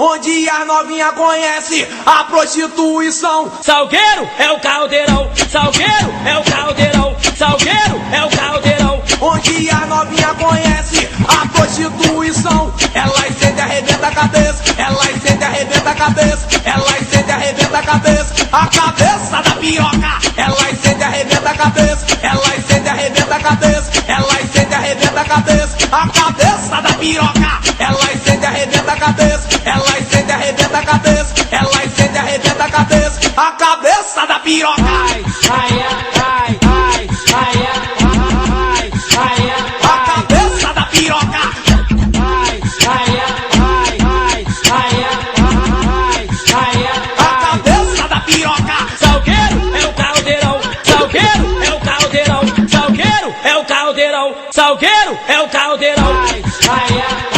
Onde a novinha conhece a prostituição. Salgueiro é o caldeirão, Salgueiro é o caldeirão, Salgueiro é o caldeirão. Onde a novinha conhece a prostituição. Ela incende, arrebenta a cabeça, ela incende, arrebenta a cabeça, ela incende, arrebenta a cabeça da piroca. Ela incende, arrebenta a cabeça, ela incende, arrebenta a cabeça, ela incende, arrebenta a cabeça da piroca. Ela incende, arrebenta a cabeça, ela incende, arrebenta a cabeça, ela incende, arrebenta a cabeça da piroca. Ai, ai, ai, ai, ai, ai, ai, A cabeça da piroca. ai, ai, ai, ai, ai, ai, ai, A cabeça da piroca. Salgueiro é o caldeirão, Salgueiro é o caldeirão, Salgueiro é o caldeirão, Salgueiro é o caldeirão. Ai, ai,